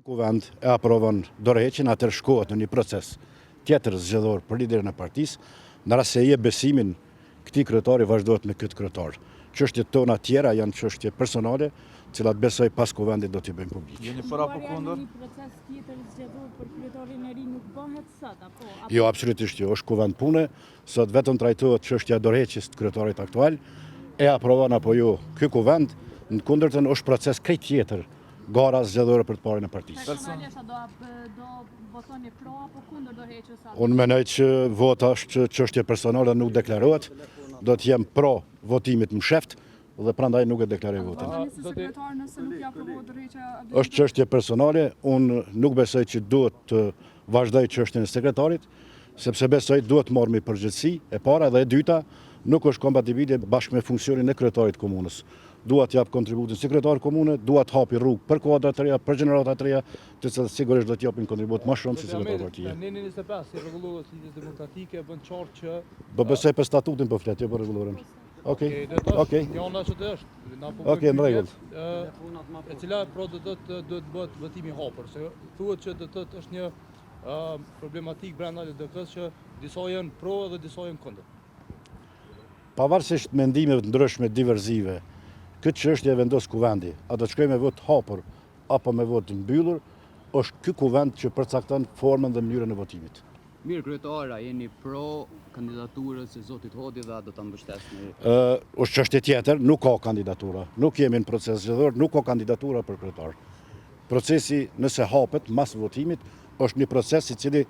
Kuvend e aprovon dorëheqjen, atër shkohet në një proces tjetër zgjedhor për liderin e partisë, në rast se e jep besimin këtij kryetari vazhdohet me këtë kryetar. Çështjet tona tjera janë çështje personale, të cilat besoj pas Kuvendit do t'i bëjmë publik. Jeni për apo kundër? Një proces tjetër zgjedhor për kryetarin e ri nuk bëhet sot apo? Jo, absolutisht jo, është Kuvend pune, sot vetëm trajtohet çështja e dorëheqjes të kryetarit aktual, e aprovon apo jo ky Kuvend, në kundërtën është proces krejt tjetër, gara zgjedhore për të parën e partisë. Personalisht do votoni pro apo kundër dorëheqjes së? Unë mendoj që vota është çështje personale, nuk deklarohet, do të jem pro votimit më sheft dhe prandaj nuk e deklaroj votën. Është çështje personale, unë nuk besoj që duhet të vazhdoj çështjen e sekretarit, sepse besoj duhet marrë me përgjegjësi, e para dhe e dyta, nuk është kompatibile bashkë me funksionin e kryetarit komunës. Duhet t'jap kontributin sekretar komune, duhet hapi rrugë për kuadra të reja, për gjenerata të reja, të cilët sigurisht do t'japin kontribut më shumë se sekretar partie. Neni 25 si rregullohet ligjet demokratike bën qartë që Do besoj për statutin po flet, jo për rregullorin. Okej. Jona që të është. Okej, në rregull. E cila pro do të bëhet votimi i hapur, se thuhet që do të është një problematik brenda LDK-s që disa janë pro dhe disa janë kundër. Pavarësisht mendimeve të ndryshme diverzive, këtë çështje e vendos Kuvendi, a do të shkojmë me vot hapur apo me vot mbyllur, është ky Kuvend që përcakton formën dhe mënyrën e votimit. Mirë, kryetara, jeni pro kandidaturës së zotit Hodi dhe a do ta mbështesni? Është çështje tjetër, nuk ka kandidatura. Nuk jemi në proces zgjedhor, nuk ka kandidatura për kryetar. Procesi nëse hapet mas votimit është një proces i cili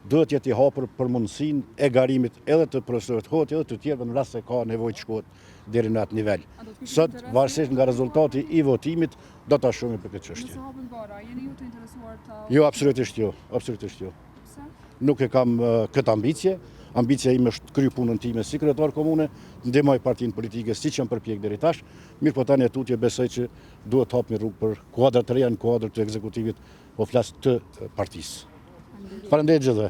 duhet jetë i hapur për mundësinë e garimit edhe të profesorit Hoti edhe të tjerëve në rast se ka nevojë të shkohet deri në atë nivel. Sot, varësisht nga rezultati i votimit, do ta shohim për këtë çështje. Nëse hapet gara, jeni ju të interesuar të... Jo, absolutisht jo. Pse? Nuk e kam këtë ambicje. Ambicia ime është të kryej punën time si kryetar komune, ndihmoj partinë politike siç janë përpjek deri tash. Mirë, po tani tutje besoj që duhet hapmi rrugë për kuadrat të reja në kuadër të ekzekutivit, po flas të partisë. Faleminderit gjithëve.